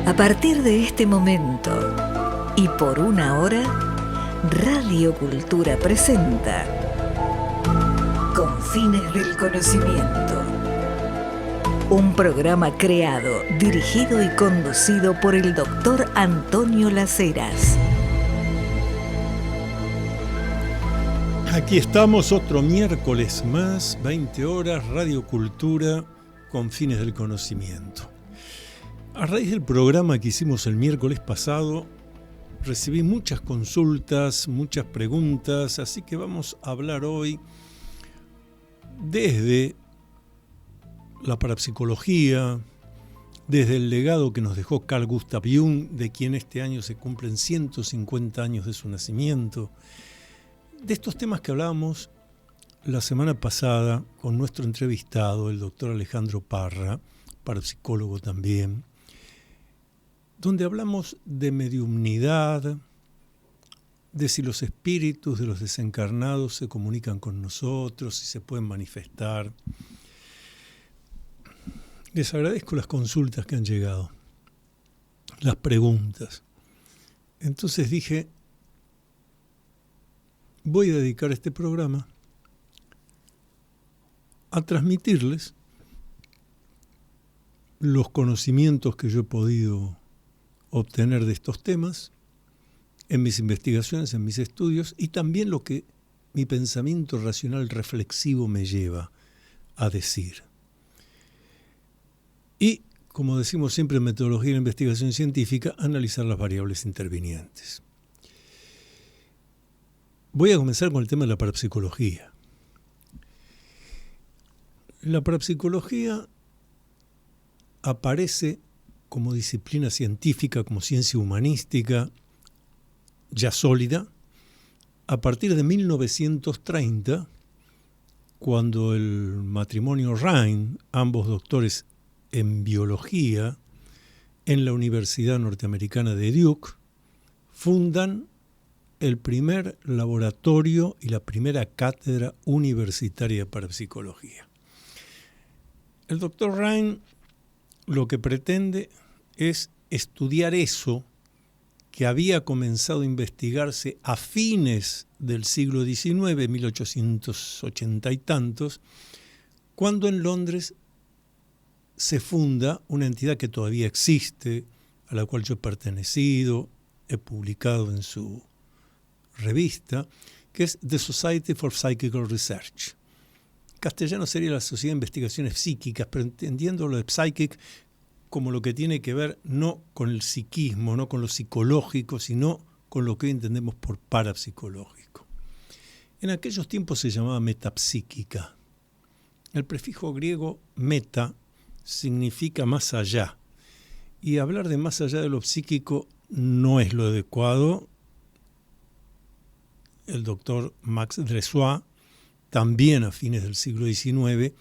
A partir de este momento y por una hora, Radio Cultura presenta Confines del Conocimiento. Un programa creado, dirigido y conducido por el doctor Antonio Las Heras. Aquí estamos otro miércoles más, 20 horas, Radio Cultura, Confines del Conocimiento. A raíz del programa que hicimos el miércoles pasado, recibí muchas consultas, muchas preguntas, así que vamos a hablar hoy desde la parapsicología, desde el legado que nos dejó Carl Gustav Jung, de quien este año se cumplen 150 años de su nacimiento, de estos temas que hablábamos la semana pasada con nuestro entrevistado, el doctor Alejandro Parra, parapsicólogo también, donde hablamos de mediumnidad, de si los espíritus de los desencarnados se comunican con nosotros, si se pueden manifestar. Les agradezco las consultas que han llegado, las preguntas. Entonces dije, voy a dedicar este programa a transmitirles los conocimientos que yo he podido obtener de estos temas en mis investigaciones, en mis estudios, y también lo que mi pensamiento racional reflexivo me lleva a decir. Y, como decimos siempre en metodología de investigación científica, analizar las variables intervinientes. Voy a comenzar con el tema de la parapsicología. La parapsicología aparece como disciplina científica, como ciencia humanística, ya sólida, a partir de 1930, cuando el matrimonio Rhine, ambos doctores en biología, en la Universidad Norteamericana de Duke, fundan el primer laboratorio y la primera cátedra universitaria de parapsicología. El doctor Rhine lo que pretende es estudiar eso que había comenzado a investigarse a fines del siglo XIX, 1880 y tantos, cuando en Londres se funda una entidad que todavía existe, a la cual yo he pertenecido, he publicado en su revista, que es The Society for Psychical Research. En castellano sería la Sociedad de Investigaciones Psíquicas, pero entendiendo lo de psychic como lo que tiene que ver no con el psiquismo, no con lo psicológico, sino con lo que hoy entendemos por parapsicológico. En aquellos tiempos se llamaba metapsíquica. El prefijo griego meta significa más allá, y hablar de más allá de lo psíquico no es lo adecuado. El doctor Max Dressois, también a fines del siglo XIX,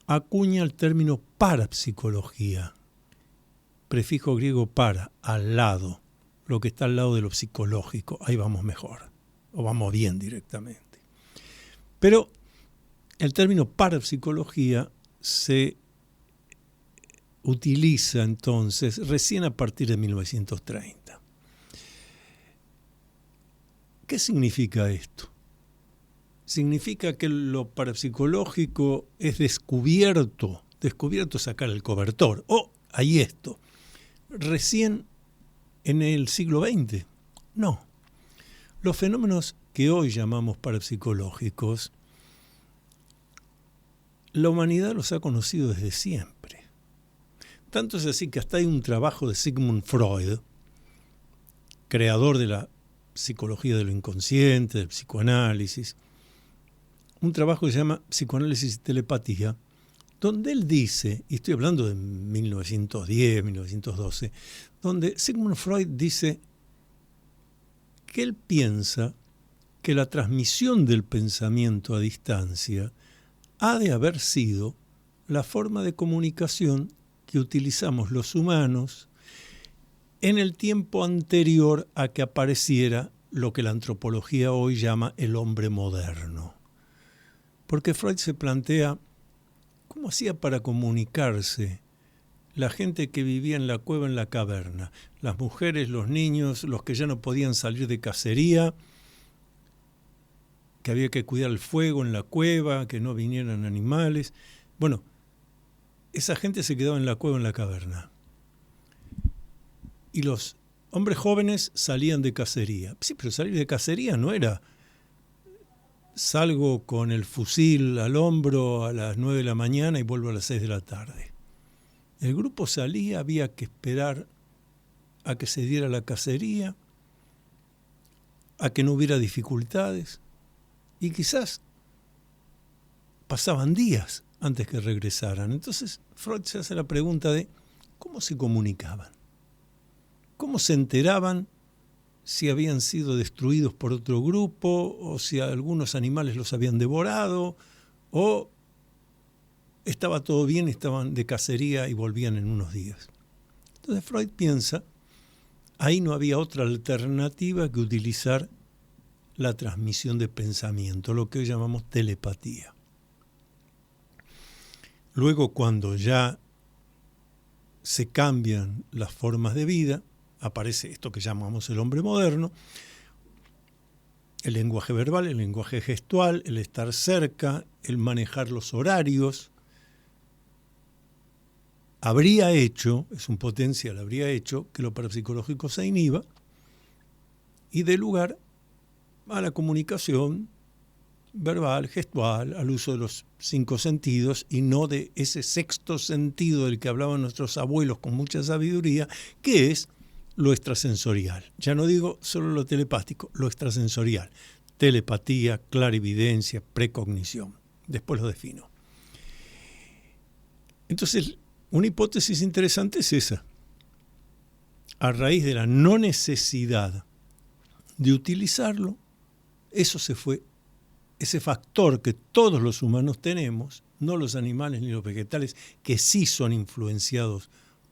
acuña el término parapsicología, prefijo griego para, al lado, lo que está al lado de lo psicológico. Ahí vamos mejor, o vamos bien directamente. Pero el término parapsicología se utiliza entonces recién a partir de 1930. ¿Qué significa esto? Significa que lo parapsicológico es descubierto sacar el cobertor. Hay esto. Recién en el siglo XX. No. Los fenómenos que hoy llamamos parapsicológicos, la humanidad los ha conocido desde siempre. Tanto es así que hasta hay un trabajo de Sigmund Freud, creador de la psicología de lo inconsciente, del psicoanálisis, un trabajo que se llama Psicoanálisis y Telepatía, donde él dice, y estoy hablando de 1910, 1912, donde Sigmund Freud dice que él piensa que la transmisión del pensamiento a distancia ha de haber sido la forma de comunicación que utilizamos los humanos en el tiempo anterior a que apareciera lo que la antropología hoy llama el hombre moderno. Porque Freud se plantea cómo hacía para comunicarse la gente que vivía en la cueva, en la caverna, las mujeres, los niños, los que ya no podían salir de cacería, que había que cuidar el fuego en la cueva, que no vinieran animales. Bueno, esa gente se quedaba en la cueva, en la caverna. Y los hombres jóvenes salían de cacería. Sí, pero salir de cacería no era salgo con el fusil al hombro a las 9 de la mañana y vuelvo a las 6 de la tarde. El grupo salía, había que esperar a que se diera la cacería, a que no hubiera dificultades, y quizás pasaban días antes que regresaran. Entonces Freud se hace la pregunta de ¿cómo se comunicaban? ¿Cómo se enteraban si habían sido destruidos por otro grupo, o si algunos animales los habían devorado, o estaba todo bien, estaban de cacería y volvían en unos días? Entonces Freud piensa, ahí no había otra alternativa que utilizar la transmisión de pensamiento, lo que hoy llamamos telepatía. Luego, cuando ya se cambian las formas de vida, aparece esto que llamamos el hombre moderno, el lenguaje verbal, el lenguaje gestual, el estar cerca, el manejar los horarios. Habría hecho, es un potencial, habría hecho que lo parapsicológico se inhiba y dé lugar a la comunicación verbal, gestual, al uso de los 5 sentidos y no de ese sexto sentido del que hablaban nuestros abuelos con mucha sabiduría, que es lo extrasensorial. Ya no digo solo lo telepático, lo extrasensorial. Telepatía, clarividencia, precognición. Después lo defino. Entonces, una hipótesis interesante es esa. A raíz de la no necesidad de utilizarlo, eso se fue, ese factor que todos los humanos tenemos, no los animales ni los vegetales, que sí son influenciados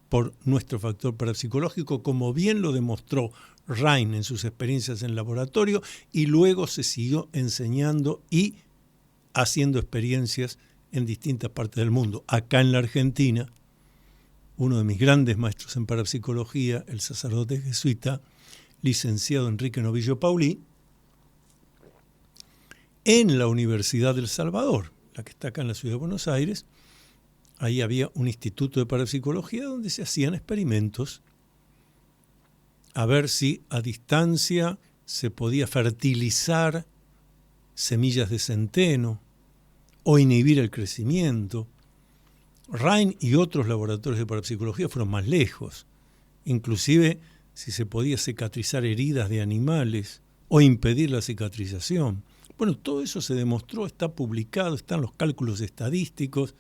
por nuestro factor parapsicológico, como bien lo demostró Rhine en sus experiencias en laboratorio, y luego se siguió enseñando y haciendo experiencias en distintas partes del mundo. Acá en la Argentina, uno de mis grandes maestros en parapsicología, el sacerdote jesuita, licenciado Enrique Novillo Paulí, en la Universidad del Salvador, la que está acá en la ciudad de Buenos Aires, ahí había un instituto de parapsicología donde se hacían experimentos a ver si a distancia se podía fertilizar semillas de centeno o inhibir el crecimiento. Rhine y otros laboratorios de parapsicología fueron más lejos, inclusive si se podía cicatrizar heridas de animales o impedir la cicatrización. Bueno, todo eso se demostró, está publicado, están los cálculos estadísticos.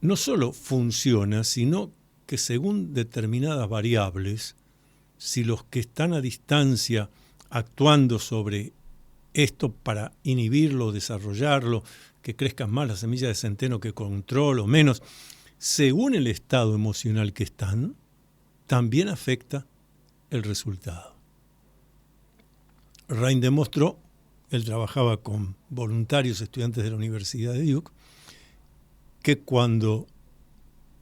No solo funciona, sino que según determinadas variables, si los que están a distancia actuando sobre esto para inhibirlo, desarrollarlo, que crezcan más las semillas de centeno que control o menos, según el estado emocional que están, también afecta el resultado. Rhine demostró, él trabajaba con voluntarios estudiantes de la Universidad de Duke, que cuando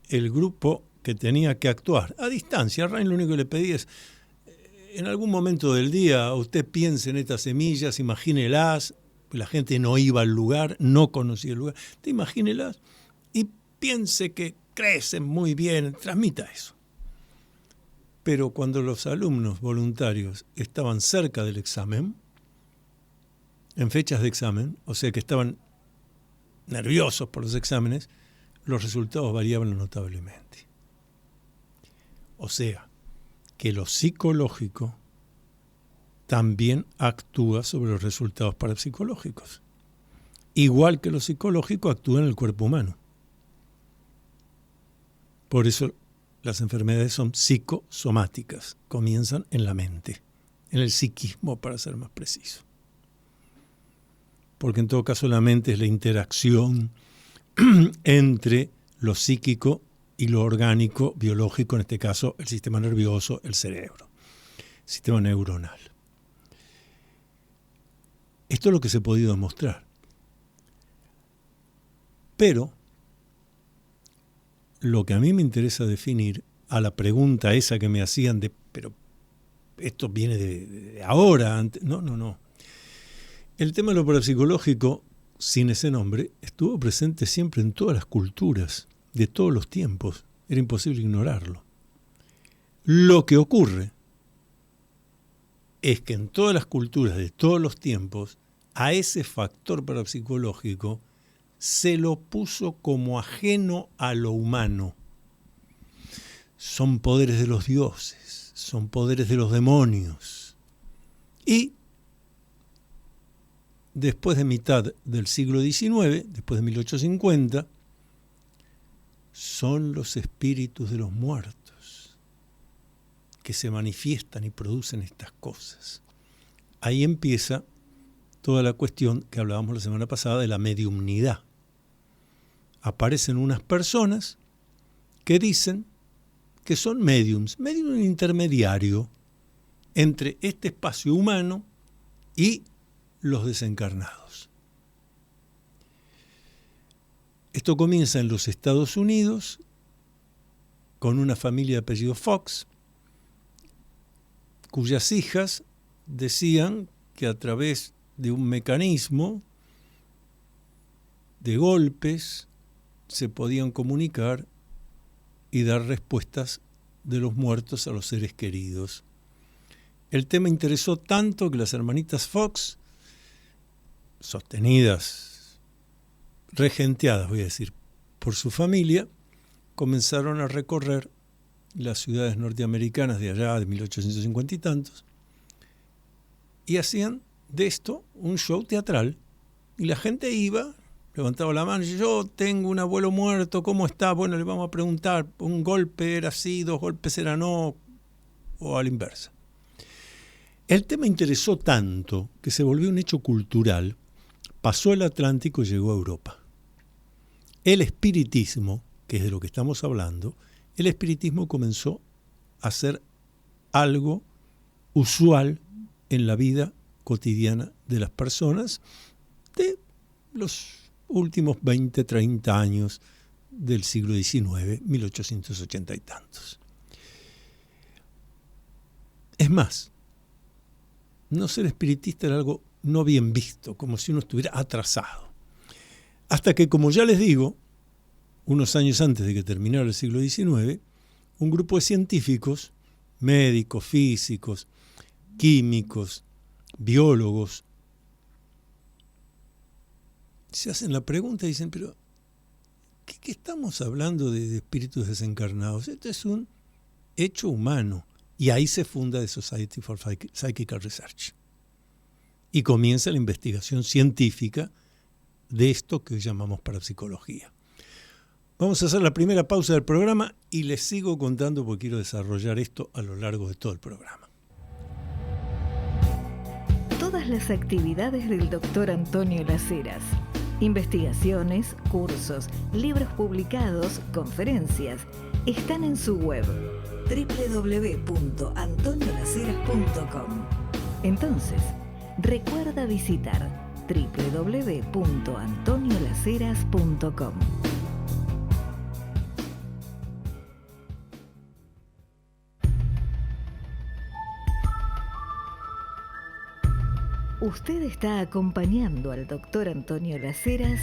el grupo que tenía que actuar a distancia, Rhine lo único que le pedía es, en algún momento del día usted piense en estas semillas, imagínelas, la gente no iba al lugar, no conocía el lugar, te imagínelas y piense que crecen muy bien, transmita eso. Pero cuando los alumnos voluntarios estaban cerca del examen, en fechas de examen, o sea que estaban nerviosos por los exámenes, los resultados variaban notablemente. O sea, que lo psicológico también actúa sobre los resultados parapsicológicos. Igual que lo psicológico actúa en el cuerpo humano. Por eso las enfermedades son psicosomáticas, comienzan en la mente, en el psiquismo para ser más preciso. Porque en todo caso la mente es la interacción entre lo psíquico y lo orgánico, biológico, en este caso el sistema nervioso, el cerebro, el sistema neuronal. Esto es lo que se ha podido demostrar. Pero lo que a mí me interesa definir, a la pregunta esa que me hacían de, pero esto viene de ahora, antes. No. El tema de lo parapsicológico, sin ese nombre, estuvo presente siempre en todas las culturas, de todos los tiempos. Era imposible ignorarlo. Lo que ocurre es que en todas las culturas de todos los tiempos, a ese factor parapsicológico se lo puso como ajeno a lo humano. Son poderes de los dioses, son poderes de los demonios. Y después de mitad del siglo XIX, después de 1850, son los espíritus de los muertos que se manifiestan y producen estas cosas. Ahí empieza toda la cuestión que hablábamos la semana pasada de la mediumnidad. Aparecen unas personas que dicen que son médiums, un intermediario entre este espacio humano y los desencarnados. Esto comienza en los Estados Unidos con una familia de apellido Fox, cuyas hijas decían que a través de un mecanismo de golpes se podían comunicar y dar respuestas de los muertos a los seres queridos. El tema interesó tanto que las hermanitas Fox, sostenidas, regenteadas, voy a decir, por su familia, comenzaron a recorrer las ciudades norteamericanas de allá de 1850 y tantos y hacían de esto un show teatral. Y la gente iba, levantaba la mano y yo tengo un abuelo muerto, ¿cómo está? Bueno, le vamos a preguntar, un golpe era sí, 2 golpes era no, o a la inversa. El tema interesó tanto que se volvió un hecho cultural, pasó el Atlántico y llegó a Europa. El espiritismo, que es de lo que estamos hablando, el espiritismo comenzó a ser algo usual en la vida cotidiana de las personas de los últimos 20, 30 años del siglo XIX, 1880 y tantos. Es más, no ser espiritista era algo no bien visto, como si uno estuviera atrasado. Hasta que, como ya les digo, unos años antes de que terminara el siglo XIX, un grupo de científicos, médicos, físicos, químicos, biólogos, se hacen la pregunta y dicen, pero ¿qué estamos hablando de espíritus desencarnados? Esto es un hecho humano. Y ahí se funda The Society for Psychical Research. Y comienza la investigación científica de esto que llamamos parapsicología. Vamos a hacer la primera pausa del programa y les sigo contando porque quiero desarrollar esto a lo largo de todo el programa. Todas las actividades del Dr. Antonio Las Heras, investigaciones, cursos, libros publicados, conferencias, están en su web www.antoniolaceras.com. Entonces, recuerda visitar www.antoniolaceras.com. Usted está acompañando al Dr. Antonio Las Heras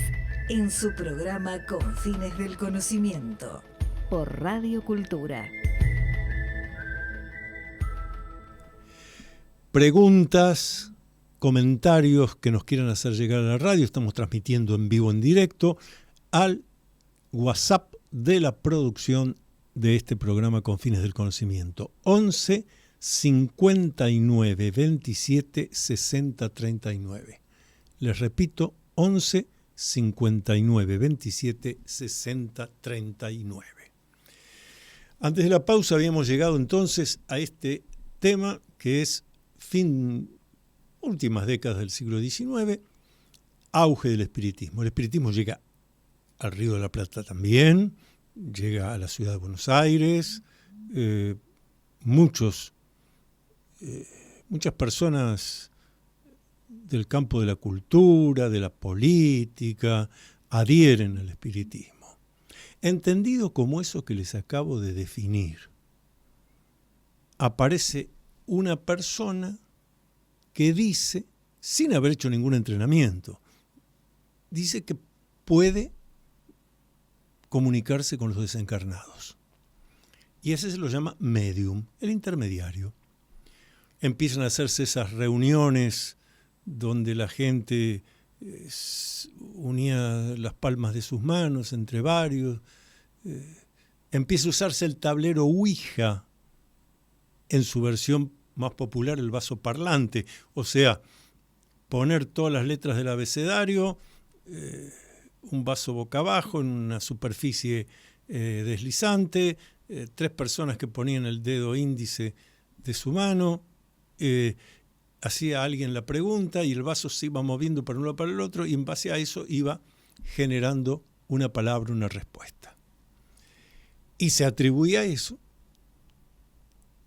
en su programa Confines del Conocimiento por Radio Cultura. Preguntas, comentarios que nos quieran hacer llegar a la radio, estamos transmitiendo en vivo, en directo, al WhatsApp de la producción de este programa Confines del Conocimiento, 11 59 27 60 39. Les repito, 11 59 27 60 39. Antes de la pausa habíamos llegado entonces a este tema que es últimas décadas del siglo XIX, auge del espiritismo. El espiritismo llega al Río de la Plata también, llega a la ciudad de Buenos Aires, muchas personas del campo de la cultura, de la política, adhieren al espiritismo. Entendido como eso que les acabo de definir, aparece una persona que dice, sin haber hecho ningún entrenamiento, dice que puede comunicarse con los desencarnados. Y ese se lo llama medium, el intermediario. Empiezan a hacerse esas reuniones donde la gente unía las palmas de sus manos entre varios. Empieza a usarse el tablero Ouija, en su versión más popular, el vaso parlante, o sea, poner todas las letras del abecedario, un vaso boca abajo en una superficie deslizante, 3 personas que ponían el dedo índice de su mano, hacía alguien la pregunta y el vaso se iba moviendo para un lado para el otro y en base a eso iba generando una palabra, una respuesta. Y se atribuía eso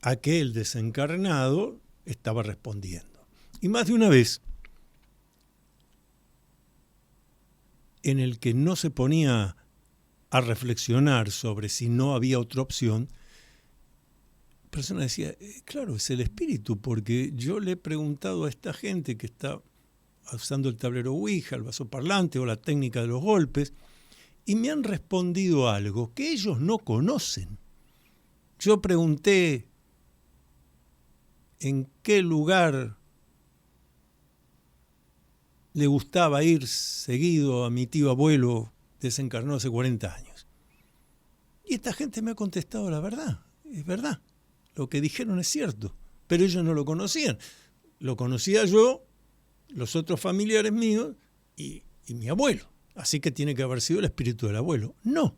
a que el desencarnado estaba respondiendo. Y más de una vez, en el que no se ponía a reflexionar sobre si no había otra opción, la persona decía, claro, es el espíritu, porque yo le he preguntado a esta gente que está usando el tablero Ouija, el vaso parlante o la técnica de los golpes, y me han respondido algo que ellos no conocen. Yo pregunté en qué lugar le gustaba ir seguido a mi tío abuelo desencarnado hace 40 años. Y esta gente me ha contestado la verdad, es verdad. Lo que dijeron es cierto, pero ellos no lo conocían. Lo conocía yo, los otros familiares míos y mi abuelo. Así que tiene que haber sido el espíritu del abuelo. No.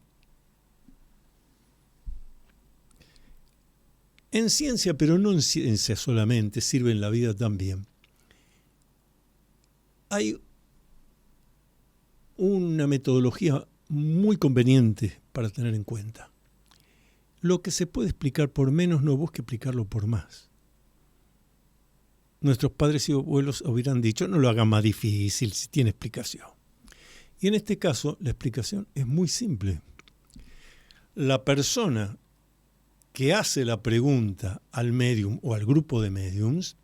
En ciencia, pero no en ciencia solamente, sirve en la vida también. Hay una metodología muy conveniente para tener en cuenta. Lo que se puede explicar por menos, no busque explicarlo por más. Nuestros padres y abuelos hubieran dicho, no lo hagan más difícil si tiene explicación. Y en este caso, la explicación es muy simple. La persona que hace la pregunta al medium o al grupo de mediums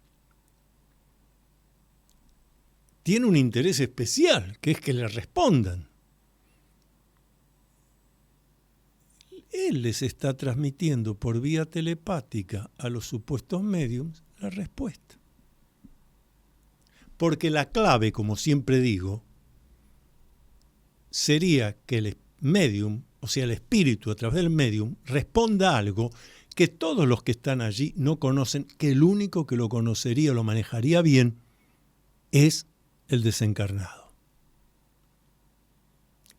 tiene un interés especial, que es que le respondan. Él les está transmitiendo por vía telepática a los supuestos mediums la respuesta. Porque la clave, como siempre digo, sería que el medium, o sea, el espíritu a través del medium, responda algo que todos los que están allí no conocen, que el único que lo conocería o lo manejaría bien es el desencarnado.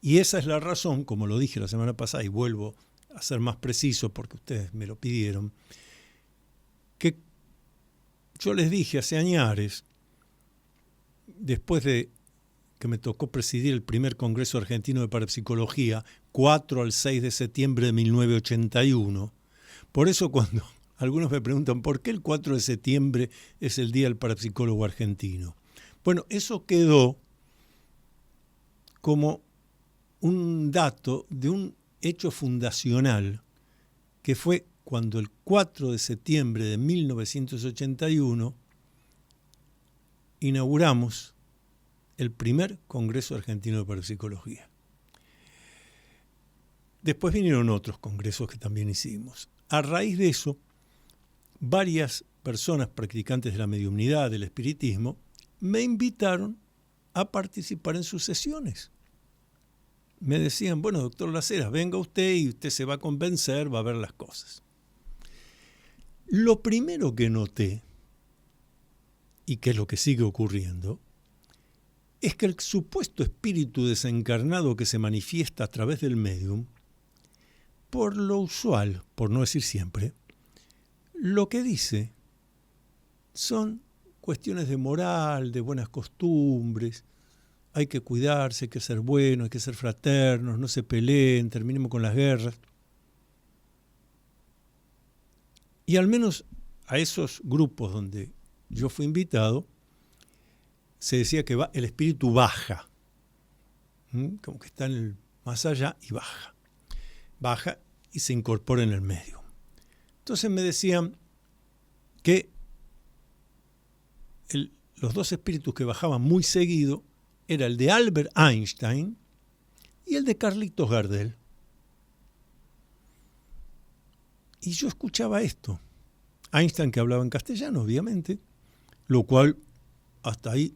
Y esa es la razón, como lo dije la semana pasada y vuelvo a ser más preciso porque ustedes me lo pidieron, que yo les dije hace años, después de que me tocó presidir el primer Congreso Argentino de Parapsicología, 4 al 6 de septiembre de 1981, por eso cuando algunos me preguntan ¿por qué el 4 de septiembre es el Día del Parapsicólogo Argentino? Bueno, eso quedó como un dato de un hecho fundacional que fue cuando el 4 de septiembre de 1981 inauguramos el primer Congreso Argentino de Parapsicología. Después vinieron otros congresos que también hicimos. A raíz de eso, varias personas practicantes de la mediumnidad, del espiritismo, me invitaron a participar en sus sesiones. Me decían, bueno, doctor Las Heras, venga usted y usted se va a convencer, va a ver las cosas. Lo primero que noté, y que es lo que sigue ocurriendo, es que el supuesto espíritu desencarnado que se manifiesta a través del medium, por lo usual, por no decir siempre, lo que dice son cuestiones de moral, de buenas costumbres, hay que cuidarse, hay que ser buenos, hay que ser fraternos, no se peleen, terminemos con las guerras. Y al menos a esos grupos donde yo fui invitado, se decía que el espíritu baja, como que está en el más allá y baja. baja y se incorpora en el medio. Entonces me decían que los dos espíritus que bajaban muy seguido era el de Albert Einstein y el de Carlitos Gardel. Y yo escuchaba esto. Einstein, que hablaba en castellano, obviamente, lo cual hasta ahí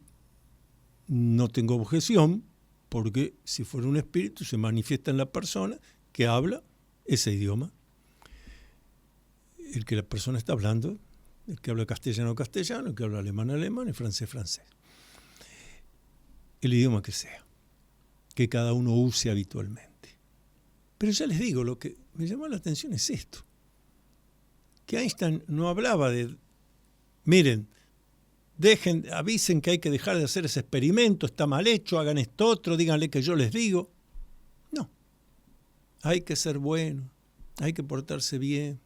no tengo objeción, porque si fuera un espíritu se manifiesta en la persona que habla ese idioma. El que la persona está hablando, el que habla castellano, castellano, el que habla alemán, alemán, y francés, francés. El idioma que sea, que cada uno use habitualmente. Pero ya les digo, lo que me llamó la atención es esto. Que Einstein no hablaba de, miren, avisen que hay que dejar de hacer ese experimento, está mal hecho, hagan esto otro, díganle que yo les digo. No, hay que ser bueno, hay que portarse bien.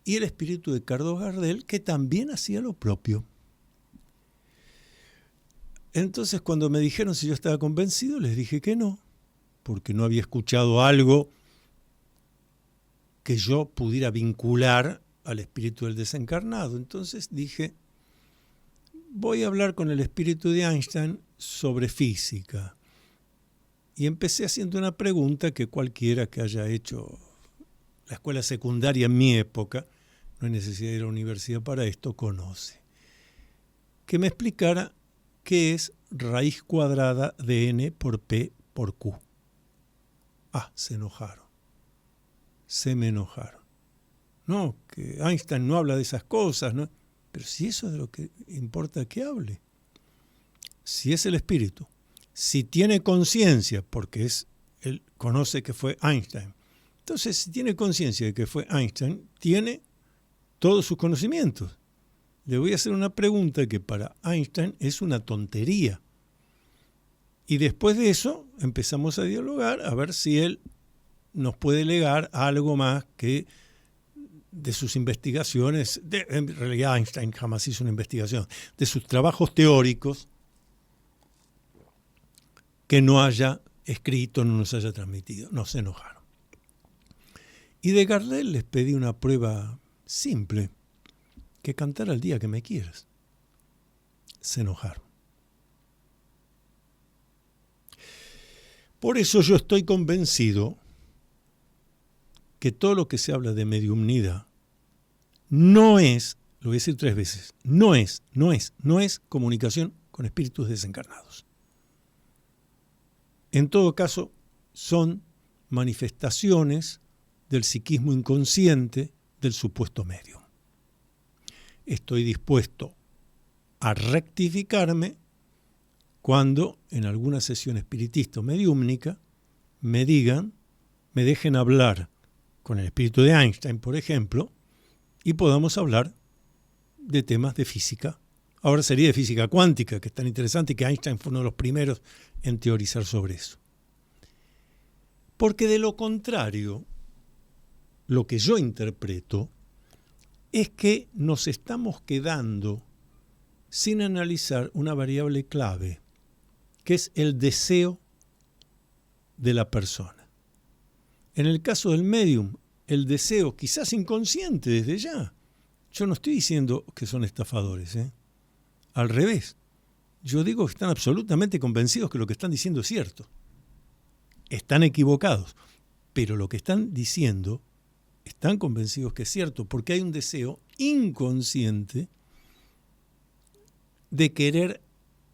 Y el espíritu de Carlos Gardel, que también hacía lo propio. Entonces, cuando me dijeron si yo estaba convencido, les dije que no, porque no había escuchado algo que yo pudiera vincular al espíritu del desencarnado. Entonces dije, voy a hablar con el espíritu de Einstein sobre física. Y empecé haciendo una pregunta que cualquiera que haya hecho la escuela secundaria en mi época, no hay necesidad de ir a la universidad para esto, conoce. Que me explicara qué es raíz cuadrada de n por p por q. Se enojaron. Se me enojaron. No, que Einstein no habla de esas cosas, ¿no? Pero si eso es de lo que importa que hable. Si es el espíritu, si tiene conciencia, porque él conoce que fue Einstein. Entonces, si tiene conciencia de que fue Einstein, tiene todos sus conocimientos. Le voy a hacer una pregunta que para Einstein es una tontería. Y después de eso empezamos a dialogar a ver si él nos puede legar algo más que de sus investigaciones. En realidad Einstein jamás hizo una investigación. De sus trabajos teóricos que no haya escrito, no nos haya transmitido. No, se enojaron. Y de Gardel les pedí una prueba simple, que cantara el día que me quieras. Se enojaron. Por eso yo estoy convencido que todo lo que se habla de mediumnidad no es, lo voy a decir 3 veces, no es comunicación con espíritus desencarnados. En todo caso, son manifestaciones del psiquismo inconsciente del supuesto medium. Estoy dispuesto a rectificarme cuando en alguna sesión espiritista o mediúmnica me dejen hablar con el espíritu de Einstein, por ejemplo, y podamos hablar de temas de física. Ahora sería de física cuántica, que es tan interesante y que Einstein fue uno de los primeros en teorizar sobre eso. Porque de lo contrario, lo que yo interpreto es que nos estamos quedando sin analizar una variable clave, que es el deseo de la persona. En el caso del medium, el deseo, quizás inconsciente desde ya. Yo no estoy diciendo que son estafadores, Al revés. Yo digo que están absolutamente convencidos que lo que están diciendo es cierto. Están equivocados, pero lo que están diciendo, están convencidos que es cierto, porque hay un deseo inconsciente de querer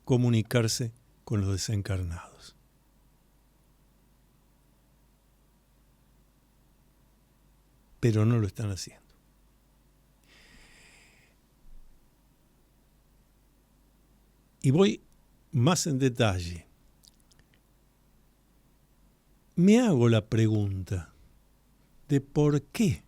comunicarse con los desencarnados. Pero no lo están haciendo. Y voy más en detalle. Me hago la pregunta de por qué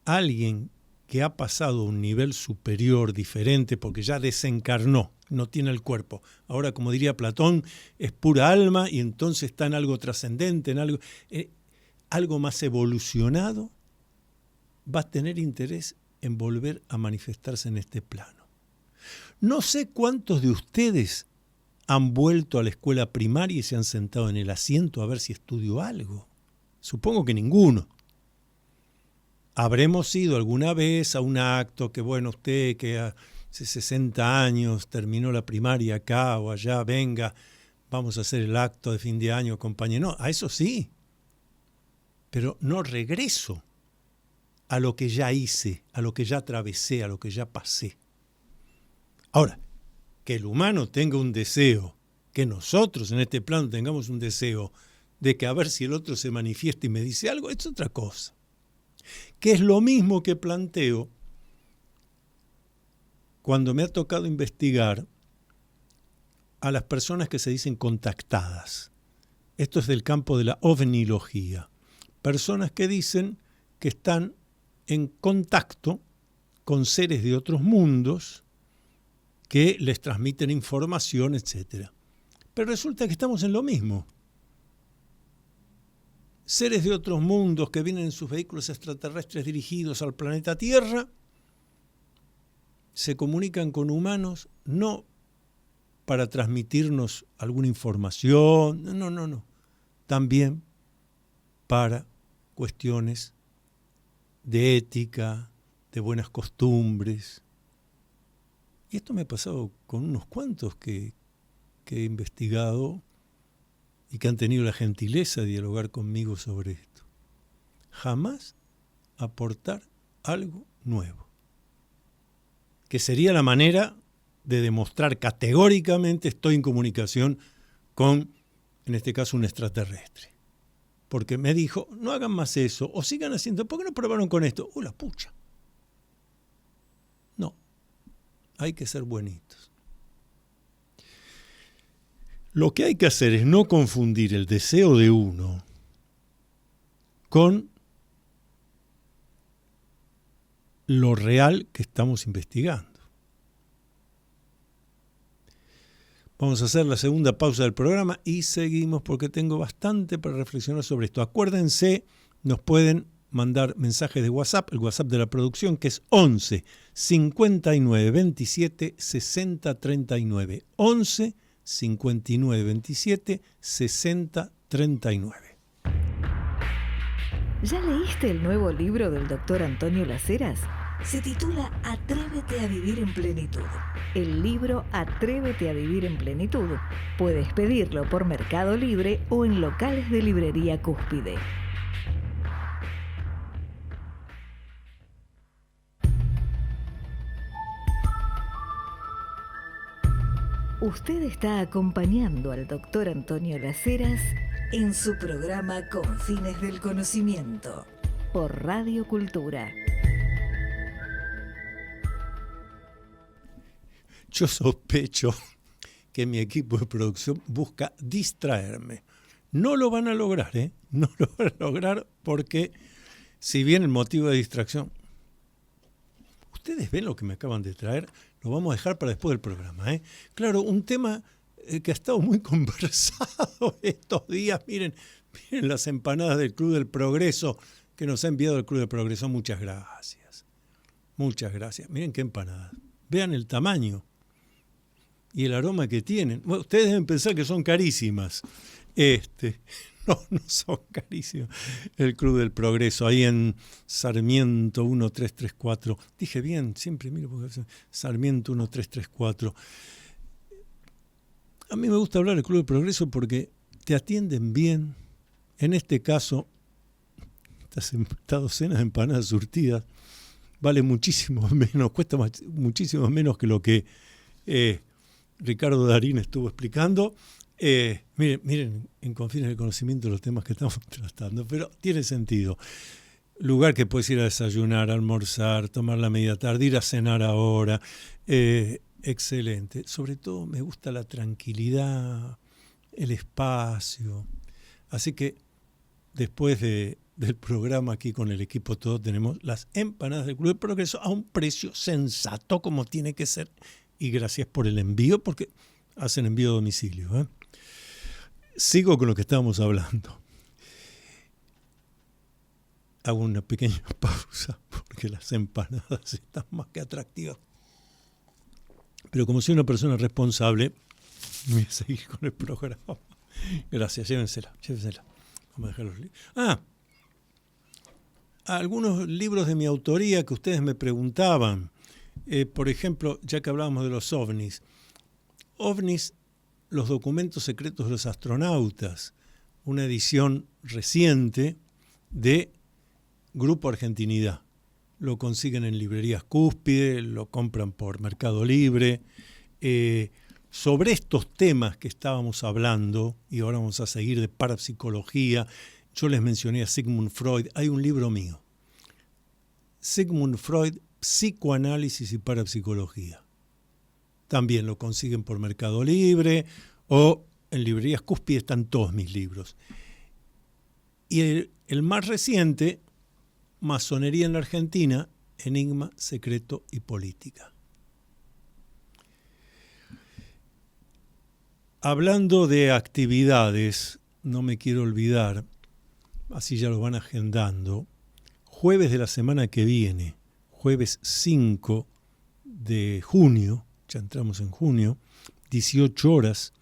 alguien que ha pasado a un nivel superior, diferente, porque ya desencarnó, no tiene el cuerpo. Ahora, como diría Platón, es pura alma y entonces está en algo trascendente, en algo más evolucionado, va a tener interés en volver a manifestarse en este plano. No sé cuántos de ustedes han vuelto a la escuela primaria y se han sentado en el asiento a ver si estudió algo? Supongo que ninguno. Habremos ido alguna vez a un acto que, bueno, usted que hace 60 años terminó la primaria acá o allá, venga, vamos a hacer el acto de fin de año, compañero. No, a eso sí. Pero no regreso a lo que ya hice, a lo que ya atravesé, a lo que ya pasé. Ahora, que el humano tenga un deseo, que nosotros en este plano tengamos un deseo de que a ver si el otro se manifiesta y me dice algo, es otra cosa. Que es lo mismo que planteo cuando me ha tocado investigar a las personas que se dicen contactadas. Esto es del campo de la ovnilogía. Personas que dicen que están en contacto con seres de otros mundos que les transmiten información, etc. Pero resulta que estamos en lo mismo. Seres de otros mundos que vienen en sus vehículos extraterrestres dirigidos al planeta Tierra se comunican con humanos no para transmitirnos alguna información, no. También para cuestiones de ética, de buenas costumbres. Y esto me ha pasado con unos cuantos que he investigado y que han tenido la gentileza de dialogar conmigo sobre esto. Jamás aportar algo nuevo, que sería la manera de demostrar categóricamente estoy en comunicación con, en este caso, un extraterrestre. Porque me dijo, no hagan más eso, o sigan haciendo, ¿por qué no probaron con esto? La pucha! No, hay que ser buenitos. Lo que hay que hacer es no confundir el deseo de uno con lo real que estamos investigando. Vamos a hacer la segunda pausa del programa y seguimos porque tengo bastante para reflexionar sobre esto. Acuérdense, nos pueden mandar mensajes de WhatsApp, el WhatsApp de la producción, que es 11 59 27 60 39. 11 59 27 60 39. ¿Ya leíste el nuevo libro del doctor Antonio Laceras? Se titula Atrévete a vivir en plenitud. El libro Atrévete a vivir en plenitud. Puedes pedirlo por Mercado Libre o en locales de librería Cúspide. Usted está acompañando al doctor Antonio Laceras en su programa Confines del Conocimiento por Radio Cultura. Yo sospecho que mi equipo de producción busca distraerme. No lo van a lograr, ¿eh? No lo van a lograr porque, si bien el motivo de distracción, ustedes ven lo que me acaban de traer, lo vamos a dejar para después del programa, ¿eh? Claro, un tema que ha estado muy conversado estos días. Miren las empanadas del Club del Progreso que nos ha enviado el Club del Progreso. Muchas gracias. Muchas gracias. Miren qué empanadas. Vean el tamaño y el aroma que tienen. Bueno, ustedes deben pensar que son carísimas. No son carísimas. El Club del Progreso, ahí en Sarmiento 1334. Dije bien, siempre miro porque Sarmiento 1334. A mí me gusta hablar del Club del Progreso porque te atienden bien. En este caso, esta docena de empanadas surtidas vale muchísimo menos, cuesta muchísimo menos que lo que Ricardo Darín estuvo explicando. Miren, en Confines del Conocimiento los temas que estamos tratando, pero tiene sentido. Lugar que puedes ir a desayunar, a almorzar, tomar la media tarde, ir a cenar ahora. Excelente. Sobre todo me gusta la tranquilidad, el espacio. Así que después del programa aquí con el equipo todo tenemos las empanadas del Club del Progreso a un precio sensato como tiene que ser. Y gracias por el envío porque hacen envío a domicilio, ¿eh? Sigo con lo que estábamos hablando. Hago una pequeña pausa porque las empanadas están más que atractivas. Pero como soy una persona responsable, Voy a seguir con el programa. Gracias, llévensela. Vamos a dejar los libros. Algunos libros de mi autoría que ustedes me preguntaban. Por ejemplo, ya que hablábamos de los ovnis. OVNIs, los documentos secretos de los astronautas. Una edición reciente de Grupo Argentinidad. Lo consiguen en librerías Cúspide, lo compran por Mercado Libre. Sobre estos temas que estábamos hablando, y ahora vamos a seguir de parapsicología, yo les mencioné a Sigmund Freud, hay un libro mío, Sigmund Freud, Psicoanálisis y Parapsicología. También lo consiguen por Mercado Libre o en librerías Cúspide, están todos mis libros. Y el más reciente, Masonería en la Argentina, Enigma, Secreto y Política. Hablando de actividades, no me quiero olvidar, así ya lo van agendando, jueves de la semana que viene, jueves 5 de junio, ya entramos en junio, 18 horas,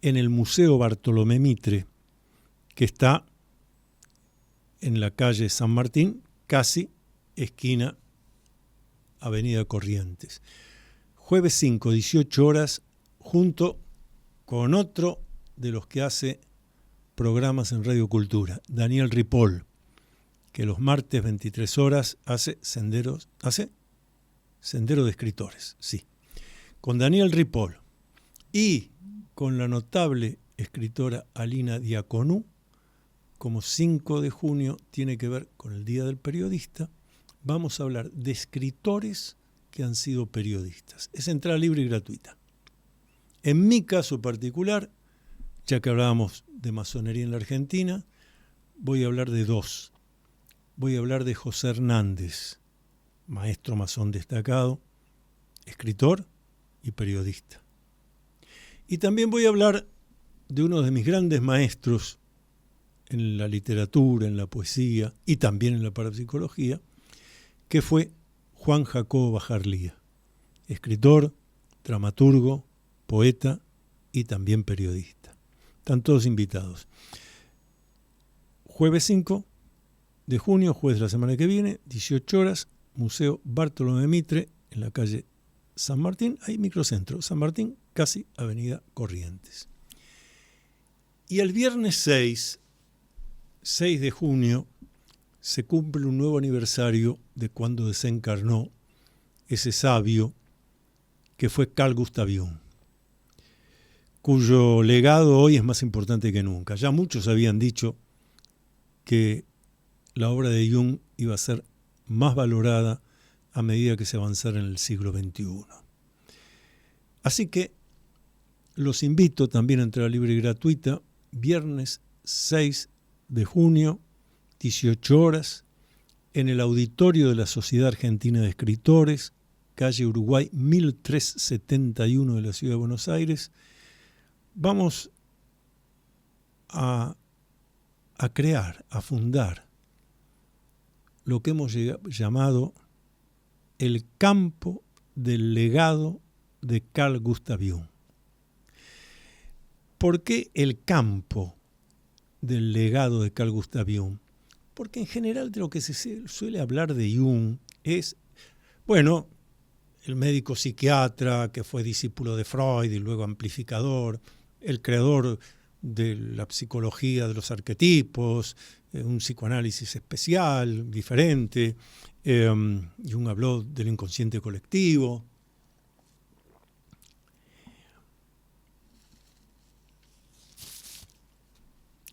en el Museo Bartolomé Mitre, que está en la calle San Martín, casi esquina Avenida Corrientes. Jueves 5, 18 horas, junto con otro de los que hace programas en Radio Cultura, Daniel Ripoll, que los martes 23 horas hace Sendero de Escritores, sí. Con Daniel Ripoll y con la notable escritora Alina Diaconú, como 5 de junio tiene que ver con el Día del Periodista, vamos a hablar de escritores que han sido periodistas. Es entrada libre y gratuita. En mi caso particular, ya que hablábamos de masonería en la Argentina, voy a hablar de dos. Voy a hablar de José Hernández, maestro masón destacado, escritor y periodista. Y también voy a hablar de uno de mis grandes maestros en la literatura, en la poesía y también en la parapsicología, que fue Juan Jacobo Bajarlía, escritor, dramaturgo, poeta y también periodista. Están todos invitados. Jueves 5 de junio, jueves de la semana que viene, 18 horas, Museo Bartolomé Mitre, en la calle San Martín, hay microcentro, San Martín, casi Avenida Corrientes. Y el viernes 6 de junio, se cumple un nuevo aniversario de cuando desencarnó ese sabio que fue Carl Gustav Jung, cuyo legado hoy es más importante que nunca. Ya muchos habían dicho que la obra de Jung iba a ser más valorada a medida que se avanzara en el siglo XXI. Así que los invito también a entrada libre y gratuita, viernes 6 de junio, 18 horas, en el auditorio de la Sociedad Argentina de Escritores, calle Uruguay 1371 de la Ciudad de Buenos Aires. Vamos a crear, a fundar lo que hemos llamado el campo del legado de Carl Gustav Jung. ¿Por qué el campo del legado de Carl Gustav Jung? Porque en general de lo que se suele hablar de Jung es, bueno, el médico psiquiatra que fue discípulo de Freud y luego amplificador, el creador de la psicología de los arquetipos, un psicoanálisis especial, diferente. Jung habló del inconsciente colectivo.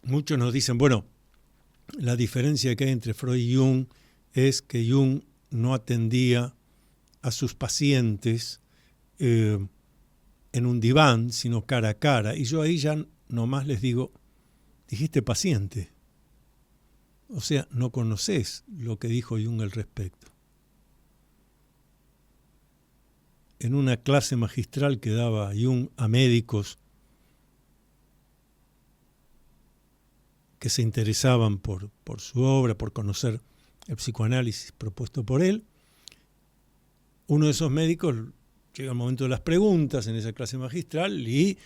Muchos nos dicen, bueno, la diferencia que hay entre Freud y Jung es que Jung no atendía a sus pacientes en un diván, sino cara a cara. Y yo ahí ya nomás les digo, dijiste paciente. O sea, no conocés lo que dijo Jung al respecto. En una clase magistral que daba Jung a médicos que se interesaban por su obra, por conocer el psicoanálisis propuesto por él, uno de esos médicos llega el momento de las preguntas en esa clase magistral y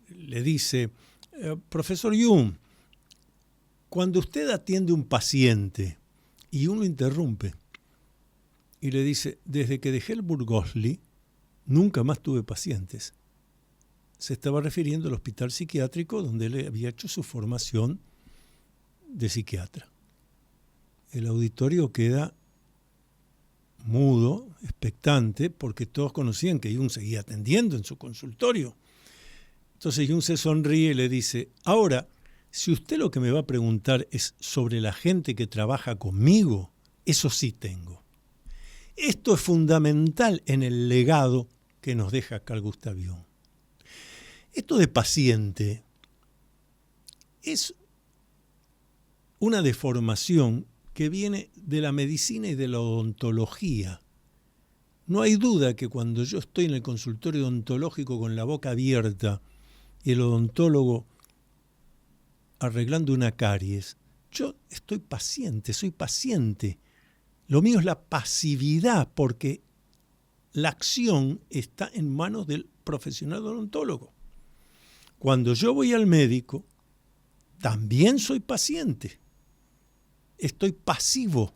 le dice, profesor Jung, cuando usted atiende un paciente y uno interrumpe y le dice, desde que dejé el Burgosli, nunca más tuve pacientes. Se estaba refiriendo al hospital psiquiátrico donde él había hecho su formación de psiquiatra. El auditorio queda mudo, expectante, porque todos conocían que Jung seguía atendiendo en su consultorio. Entonces Jung se sonríe y le dice, ahora, si usted lo que me va a preguntar es sobre la gente que trabaja conmigo, eso sí tengo. Esto es fundamental en el legado que nos deja Carl Gustav Jung. Esto de paciente es una deformación que viene de la medicina y de la odontología. No hay duda que cuando yo estoy en el consultorio odontológico con la boca abierta y el odontólogo arreglando una caries, yo estoy paciente, soy paciente. Lo mío es la pasividad porque la acción está en manos del profesional odontólogo. Cuando yo voy al médico, también soy paciente. Estoy pasivo.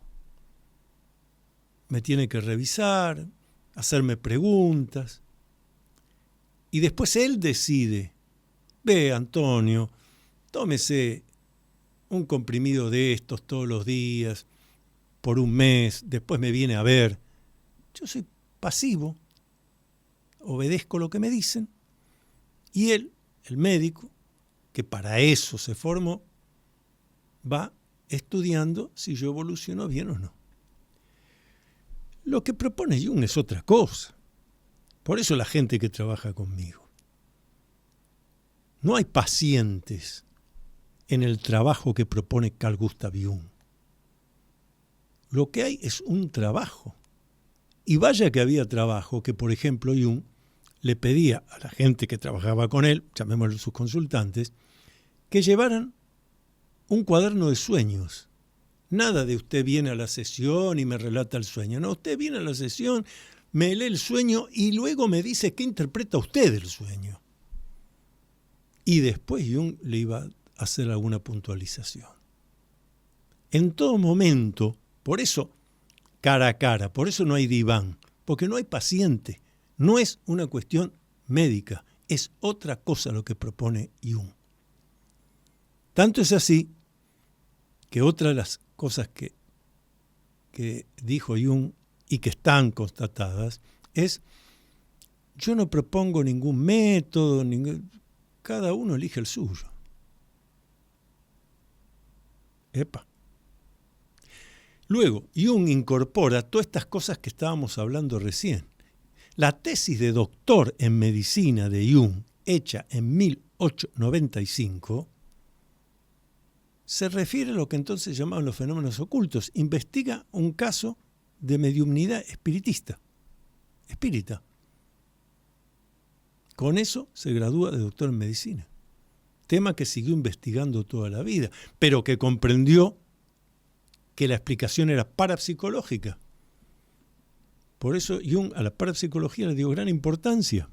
Me tiene que revisar, hacerme preguntas. Y después él decide, ve Antonio, tómese un comprimido de estos todos los días, por un mes, después me viene a ver. Yo soy pasivo, obedezco lo que me dicen, y él, el médico, que para eso se formó, va estudiando si yo evoluciono bien o no. Lo que propone Jung es otra cosa. Por eso la gente que trabaja conmigo. No hay pacientes en el trabajo que propone Carl Gustav Jung. Lo que hay es un trabajo. Y vaya que había trabajo que, por ejemplo, Jung le pedía a la gente que trabajaba con él, llamémoslo sus consultantes, que llevaran un cuaderno de sueños. Nada de usted viene a la sesión y me relata el sueño. No, usted viene a la sesión, me lee el sueño y luego me dice qué interpreta usted del sueño. Y después Jung le iba a hacer alguna puntualización. En todo momento, por eso cara a cara, por eso no hay diván, porque no hay paciente. No es una cuestión médica, es otra cosa lo que propone Jung. Tanto es así que otra de las cosas que dijo Jung y que están constatadas es, yo no propongo ningún método, cada uno elige el suyo. Epa. Luego, Jung incorpora todas estas cosas que estábamos hablando recién. La tesis de doctor en medicina de Jung, hecha en 1895, se refiere a lo que entonces llamaban los fenómenos ocultos. Investiga un caso de mediumnidad espírita. Con eso se gradúa de doctor en medicina. Tema que siguió investigando toda la vida, pero que comprendió que la explicación era parapsicológica. Por eso Jung a la parapsicología le dio gran importancia.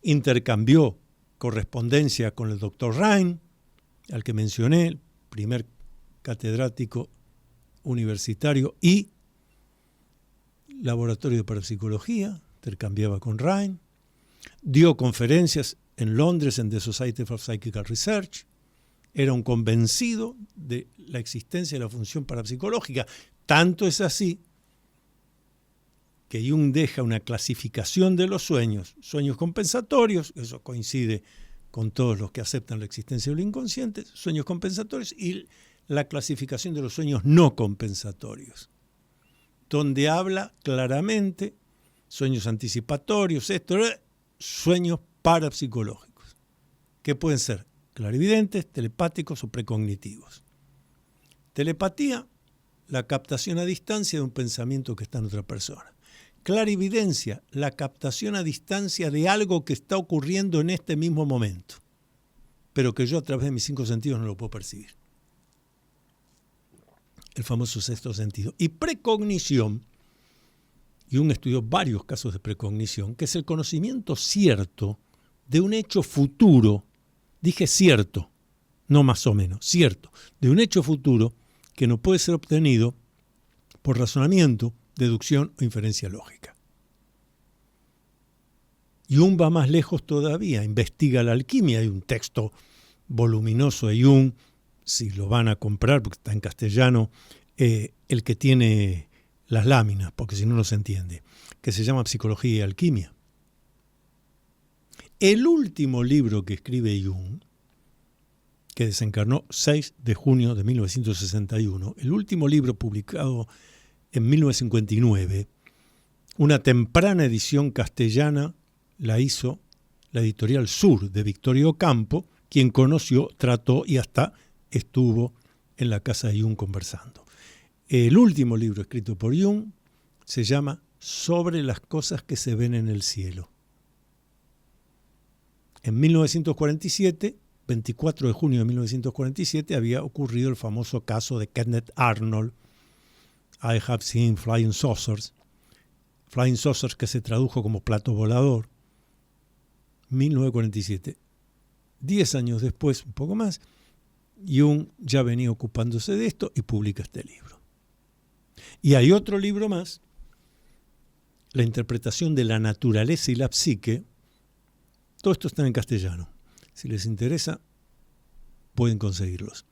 Intercambió correspondencia con el doctor Rhein, al que mencioné, el primer catedrático universitario y laboratorio de parapsicología, intercambiaba con Rhein. Dio conferencias en Londres en The Society for Psychical Research. Era un convencido de la existencia de la función parapsicológica. Tanto es así que Jung deja una clasificación de los sueños compensatorios, eso coincide con todos los que aceptan la existencia del inconsciente, sueños compensatorios, y la clasificación de los sueños no compensatorios, donde habla claramente sueños anticipatorios, sueños parapsicológicos, que pueden ser clarividentes, telepáticos o precognitivos. Telepatía, la captación a distancia de un pensamiento que está en otra persona. Clarividencia, la captación a distancia de algo que está ocurriendo en este mismo momento, pero que yo a través de mis 5 sentidos no lo puedo percibir. El famoso sexto sentido. Y precognición, Jung estudió varios casos de precognición, que es el conocimiento cierto de un hecho futuro, dije cierto, no más o menos, cierto, de un hecho futuro que no puede ser obtenido por razonamiento, deducción o inferencia lógica. Jung va más lejos todavía, investiga la alquimia, hay un texto voluminoso de Jung, si lo van a comprar porque está en castellano, el que tiene las láminas, porque si no, no se entiende, que se llama Psicología y Alquimia. El último libro que escribe Jung, que desencarnó 6 de junio de 1961, el último libro publicado en 1959, una temprana edición castellana la hizo la editorial Sur de Victorio Ocampo, quien conoció, trató y hasta estuvo en la casa de Jung conversando. El último libro escrito por Jung se llama Sobre las cosas que se ven en el cielo. En 1947, 24 de junio de 1947, había ocurrido el famoso caso de Kenneth Arnold, I Have Seen Flying Saucers que se tradujo como plato volador, 1947. 10 años después, un poco más, Jung ya venía ocupándose de esto y publica este libro. Y hay otro libro más, La interpretación de la naturaleza y la psique. Todo esto está en castellano. Si les interesa, pueden conseguirlos.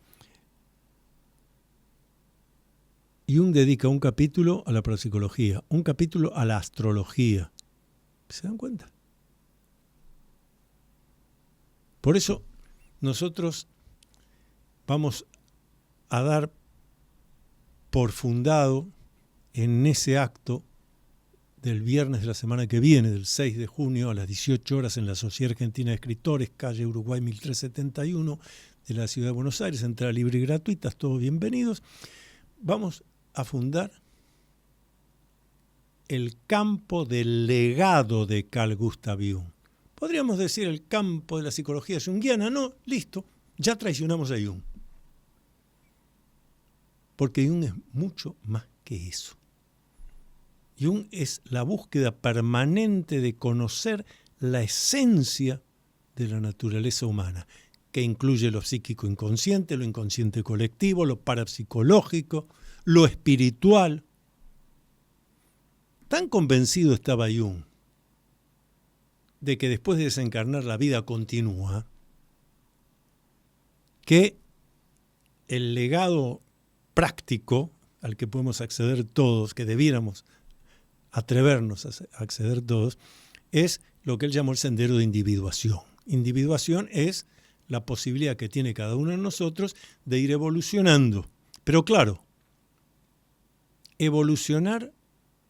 Jung dedica un capítulo a la parapsicología, un capítulo a la astrología. ¿Se dan cuenta? Por eso nosotros vamos a dar por fundado en ese acto del viernes de la semana que viene, del 6 de junio a las 18 horas en la Sociedad Argentina de Escritores, calle Uruguay 1371 de la Ciudad de Buenos Aires, entrada libre y gratuita, todos bienvenidos. Vamos a fundar el campo del legado de Carl Gustav Jung. Podríamos decir el campo de la psicología junguiana, no, listo, ya traicionamos a Jung. Porque Jung es mucho más que eso. Jung es la búsqueda permanente de conocer la esencia de la naturaleza humana, que incluye lo psíquico inconsciente, lo inconsciente colectivo, lo parapsicológico, lo espiritual. Tan convencido estaba Jung de que después de desencarnar la vida continúa, que el legado práctico al que podemos acceder todos, que debiéramos atrevernos a acceder todos, es lo que él llamó el sendero de individuación. Individuación es la posibilidad que tiene cada uno de nosotros de ir evolucionando. Pero claro, evolucionar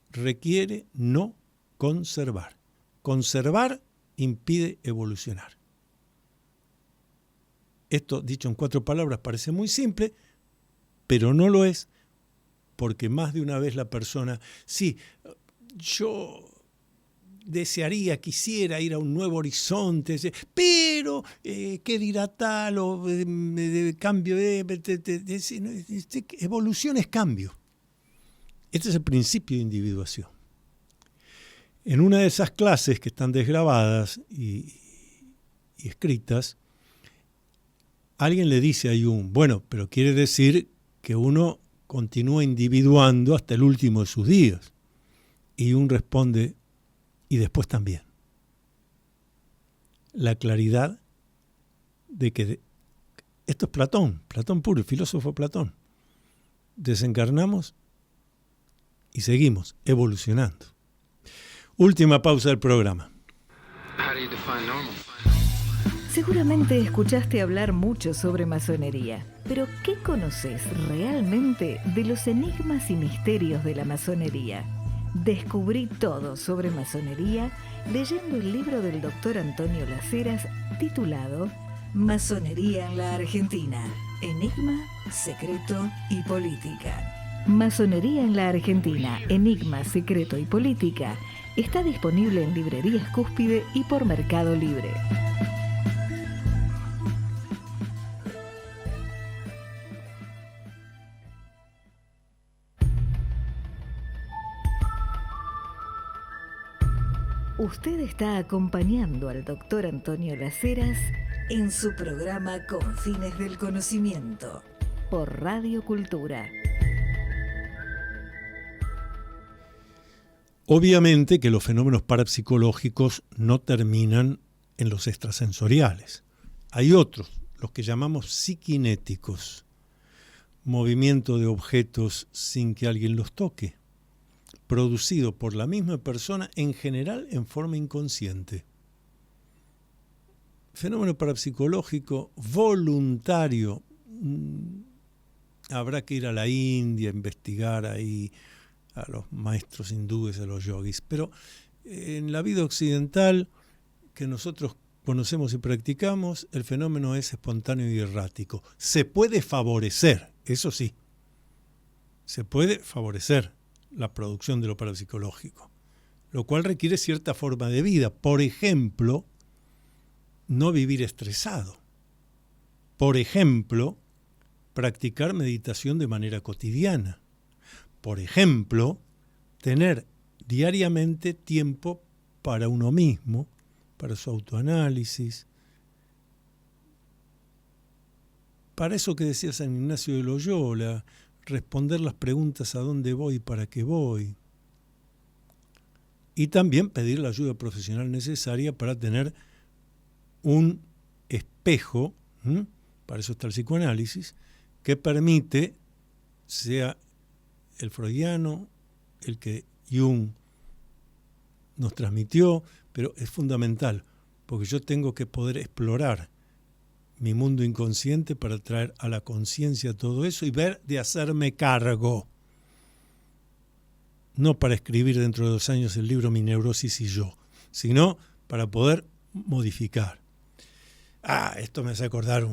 requiere no conservar. Conservar impide evolucionar. Esto, dicho en 4 palabras, parece muy simple, pero no lo es, porque más de una vez la persona, sí, yo desearía, quisiera ir a un nuevo horizonte, pero ¿qué dirá tal? O cambio evolución es cambio. Este es el principio de individuación. En una de esas clases que están desgrabadas y escritas, alguien le dice a Jung, bueno, pero quiere decir que uno continúa individuando hasta el último de sus días. Y Jung responde, y después también. La claridad de que esto es Platón puro, el filósofo Platón. Desencarnamos y seguimos evolucionando. Última pausa del programa. Seguramente escuchaste hablar mucho sobre masonería, pero ¿qué conoces realmente de los enigmas y misterios de la masonería? Descubrí todo sobre masonería leyendo el libro del doctor Antonio Las Heras titulado Masonería en la Argentina, Enigma, Secreto y Política. Masonería en la Argentina, Enigma, Secreto y Política está disponible en librerías Cúspide y por Mercado Libre. Usted está acompañando al doctor Antonio Las Heras en su programa Con Fines del Conocimiento por Radio Cultura. Obviamente que los fenómenos parapsicológicos no terminan en los extrasensoriales. Hay otros, los que llamamos psiquinéticos, movimiento de objetos sin que alguien los toque, producido por la misma persona, en general en forma inconsciente. Fenómeno parapsicológico voluntario. Habrá que ir a la India, investigar ahí a los maestros hindúes, a los yogis. Pero en la vida occidental que nosotros conocemos y practicamos, el fenómeno es espontáneo y errático. Se puede favorecer, eso sí, se puede favorecer la producción de lo parapsicológico, lo cual requiere cierta forma de vida. Por ejemplo, no vivir estresado. Por ejemplo, practicar meditación de manera cotidiana. Por ejemplo, tener diariamente tiempo para uno mismo, para su autoanálisis, para eso que decía San Ignacio de Loyola, responder las preguntas a dónde voy y para qué voy. Y también pedir la ayuda profesional necesaria para tener un espejo, para eso está el psicoanálisis, que permite, sea el freudiano, el que Jung nos transmitió, pero es fundamental, porque yo tengo que poder explorar mi mundo inconsciente para traer a la conciencia todo eso y ver de hacerme cargo. No para escribir dentro de 2 años el libro Mi Neurosis y Yo, sino para poder modificar. Esto me hace acordar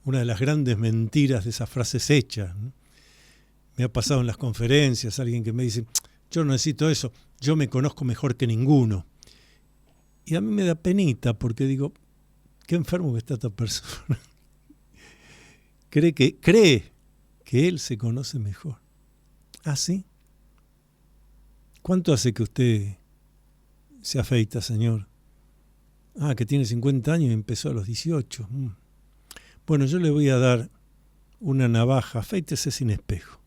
una de las grandes mentiras de esas frases hechas, ¿no? Me ha pasado en las conferencias alguien que me dice, yo no necesito eso, yo me conozco mejor que ninguno. Y a mí me da penita porque digo, qué enfermo que está esta persona. Cree que él se conoce mejor. ¿Ah, sí? ¿Cuánto hace que usted se afeita, señor? Que tiene 50 años y empezó a los 18. Bueno, yo le voy a dar una navaja, afeítese sin espejo.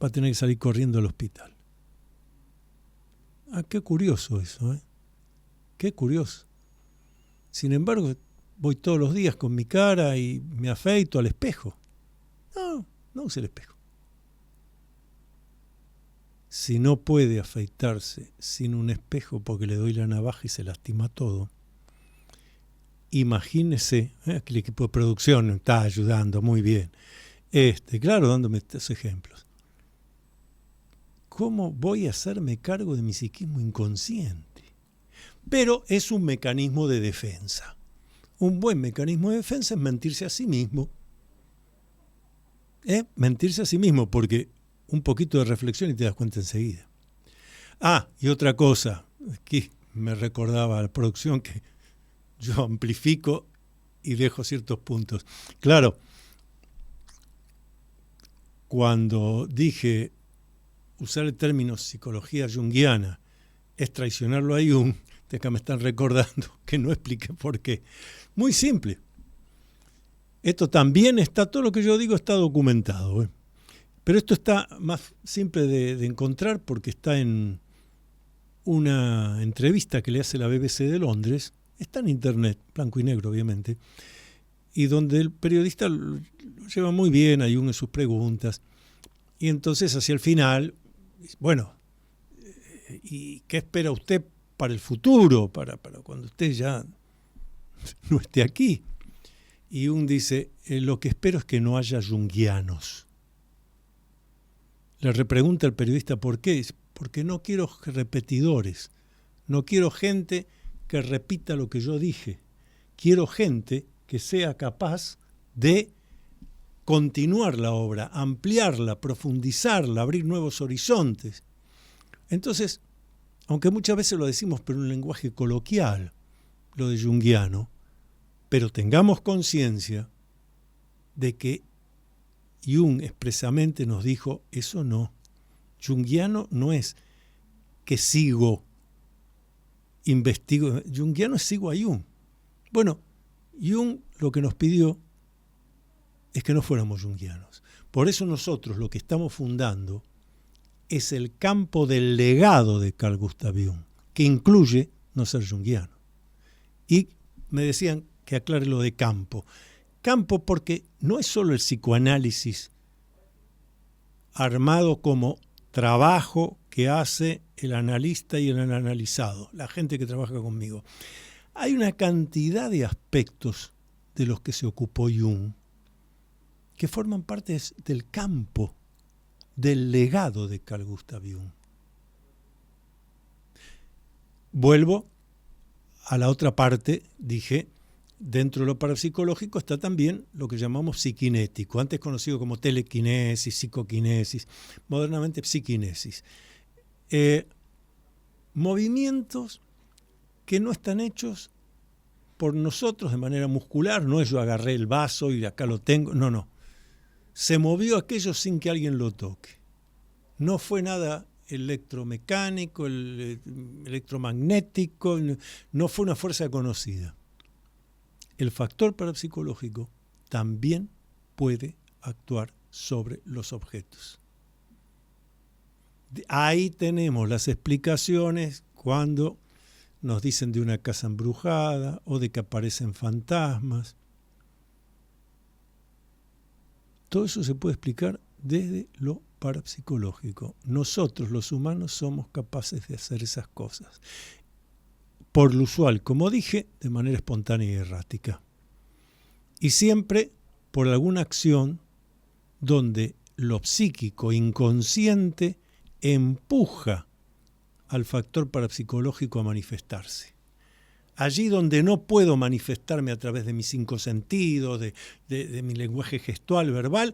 Va a tener que salir corriendo al hospital. Qué curioso eso, ¿eh? Qué curioso. Sin embargo, voy todos los días con mi cara y me afeito al espejo. No use el espejo. Si no puede afeitarse sin un espejo porque le doy la navaja y se lastima todo, imagínese, que el equipo de producción está ayudando muy bien, claro, dándome estos ejemplos. ¿Cómo voy a hacerme cargo de mi psiquismo inconsciente? Pero es un mecanismo de defensa. Un buen mecanismo de defensa es mentirse a sí mismo. Mentirse a sí mismo, porque un poquito de reflexión y te das cuenta enseguida. Y otra cosa, aquí me recordaba la producción que yo amplifico y dejo ciertos puntos. Claro, cuando dije usar el término psicología junguiana es traicionarlo a Jung, acá me están recordando que no expliqué por qué. Muy simple. Esto también está, todo lo que yo digo está documentado. Pero esto está más simple de encontrar porque está en una entrevista que le hace la BBC de Londres. Está en internet, blanco y negro obviamente, y donde el periodista lo lleva muy bien a Jung en sus preguntas. Y entonces hacia el final, bueno, ¿y qué espera usted para el futuro, para cuando usted ya no esté aquí? Y Jung dice, lo que espero es que no haya junguianos. Le repregunta el periodista por qué. Porque no quiero repetidores, no quiero gente que repita lo que yo dije. Quiero gente que sea capaz de continuar la obra, ampliarla, profundizarla, abrir nuevos horizontes. Entonces, aunque muchas veces lo decimos pero en un lenguaje coloquial, lo de junguiano, pero tengamos conciencia de que Jung expresamente nos dijo, eso no. Junguiano no es que sigo investigo. Jungiano es sigo a Jung. Bueno, Jung lo que nos pidió es que no fuéramos jungianos. Por eso nosotros lo que estamos fundando es el campo del legado de Carl Gustav Jung, que incluye no ser jungiano. Y me decían que aclare lo de campo. Campo porque no es solo el psicoanálisis armado como trabajo que hace el analista y el analizado, la gente que trabaja conmigo. Hay una cantidad de aspectos de los que se ocupó Jung que forman parte del campo, del legado de Carl Gustav Jung. Vuelvo a la otra parte, dije, dentro de lo parapsicológico está también lo que llamamos psiquinético, antes conocido como telequinesis, psicoquinesis, modernamente psiquinesis. Movimientos que no están hechos por nosotros de manera muscular, no es yo agarré el vaso y acá lo tengo, no. Se movió aquello sin que alguien lo toque. No fue nada electromecánico, electromagnético, no fue una fuerza conocida. El factor parapsicológico también puede actuar sobre los objetos. Ahí tenemos las explicaciones cuando nos dicen de una casa embrujada o de que aparecen fantasmas. Todo eso se puede explicar desde lo parapsicológico. Nosotros, los humanos, somos capaces de hacer esas cosas. Por lo usual, como dije, de manera espontánea y errática. Y siempre por alguna acción donde lo psíquico inconsciente empuja al factor parapsicológico a manifestarse. Allí donde no puedo manifestarme a través de mis 5 sentidos, de mi lenguaje gestual, verbal,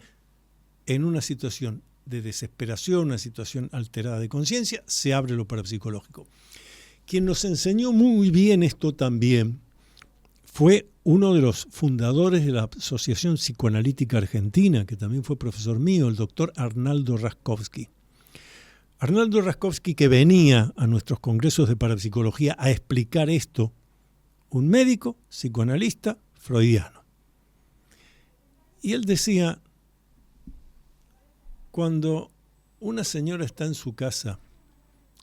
en una situación de desesperación, una situación alterada de conciencia, se abre lo parapsicológico. Quien nos enseñó muy bien esto también fue uno de los fundadores de la Asociación Psicoanalítica Argentina, que también fue profesor mío, el doctor Arnaldo Raskowski. Arnaldo Raskowski, que venía a nuestros congresos de parapsicología a explicar esto, un médico, psicoanalista, freudiano. Y él decía, cuando una señora está en su casa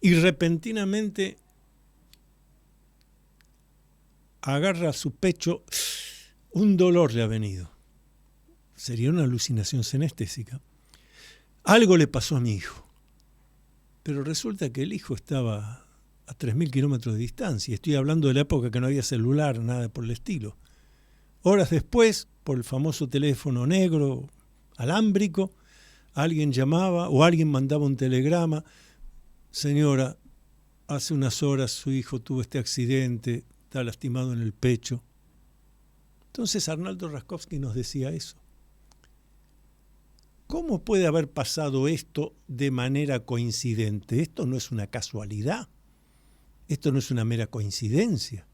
y repentinamente agarra su pecho, un dolor le ha venido. Sería una alucinación senestésica. Algo le pasó a mi hijo. Pero resulta que el hijo estaba a 3.000 kilómetros de distancia. Estoy hablando de la época que no había celular, nada por el estilo. Horas después, por el famoso teléfono negro, alámbrico, alguien llamaba o alguien mandaba un telegrama. Señora, hace unas horas su hijo tuvo este accidente, está lastimado en el pecho. Entonces Arnaldo Raskowski nos decía eso. ¿Cómo puede haber pasado esto de manera coincidente? Esto no es una casualidad. Esto no es una mera coincidencia.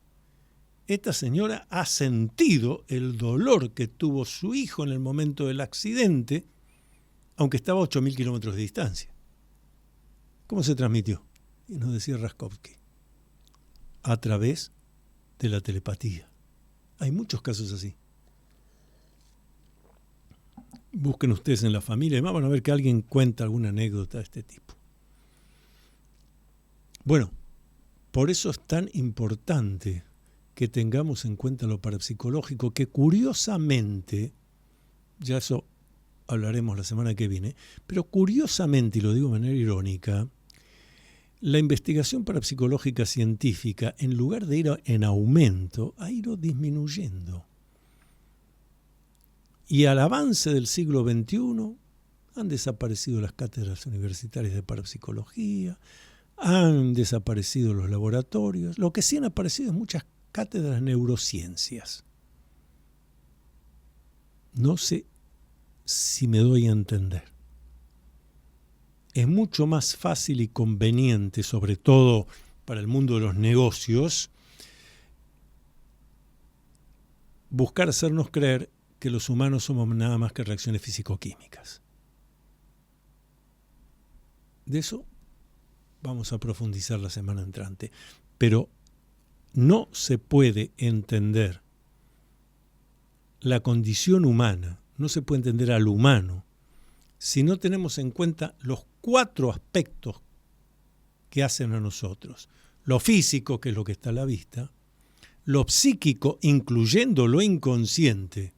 Esta señora ha sentido el dolor que tuvo su hijo en el momento del accidente, aunque estaba a 8.000 kilómetros de distancia. ¿Cómo se transmitió? Y nos decía Raskowski. A través de la telepatía. Hay muchos casos así. Busquen ustedes en la familia y van a ver que alguien cuenta alguna anécdota de este tipo. Bueno, por eso es tan importante que tengamos en cuenta lo parapsicológico, que curiosamente, ya eso hablaremos la semana que viene, pero curiosamente, y lo digo de manera irónica, la investigación parapsicológica científica, en lugar de ir en aumento, ha ido disminuyendo. Y al avance del siglo XXI han desaparecido las cátedras universitarias de parapsicología, han desaparecido los laboratorios. Lo que sí han aparecido es muchas cátedras de neurociencias. No sé si me doy a entender. Es mucho más fácil y conveniente, sobre todo para el mundo de los negocios, buscar hacernos creer que los humanos somos nada más que reacciones físico-químicas. De eso vamos a profundizar la semana entrante. Pero no se puede entender la condición humana, no se puede entender al humano, si no tenemos en cuenta los 4 aspectos que hacen a nosotros. Lo físico, que es lo que está a la vista, lo psíquico, incluyendo lo inconsciente,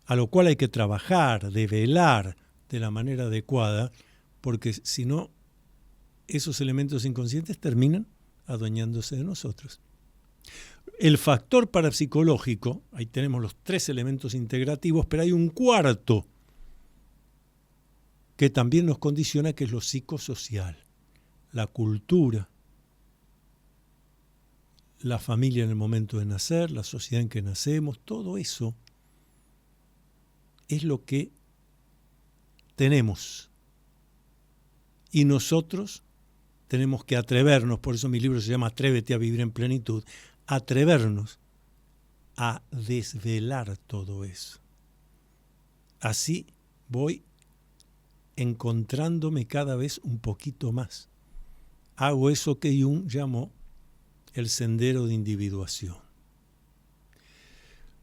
a lo cual hay que trabajar, develar de la manera adecuada, porque si no, esos elementos inconscientes terminan adueñándose de nosotros. El factor parapsicológico, ahí tenemos los 3 elementos integrativos, pero hay un 4 que también nos condiciona, que es lo psicosocial, la cultura, la familia en el momento de nacer, la sociedad en que nacemos, todo eso es lo que tenemos. Y nosotros tenemos que atrevernos, por eso mi libro se llama Atrévete a vivir en plenitud, atrevernos a desvelar todo eso. Así voy encontrándome cada vez un poquito más. Hago eso que Jung llamó el sendero de individuación.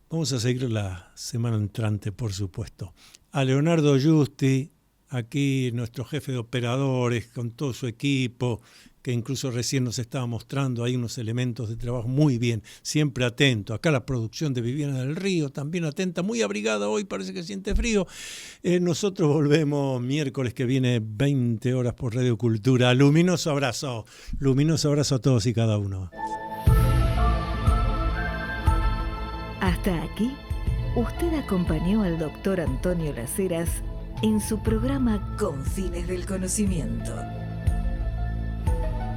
Vamos a seguir la semana entrante, por supuesto. A Leonardo Giusti, aquí nuestro jefe de operadores, con todo su equipo, que incluso recién nos estaba mostrando ahí unos elementos de trabajo muy bien, siempre atento. Acá la producción de Viviana del Río, también atenta, muy abrigada hoy, parece que siente frío. Nosotros volvemos miércoles que viene, 20 horas por Radio Cultura. Luminoso abrazo a todos y cada uno. Hasta aquí, usted acompañó al doctor Antonio Las Heras en su programa Confines del Conocimiento.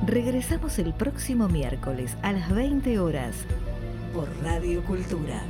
Regresamos el próximo miércoles a las 20 horas por Radio Cultura.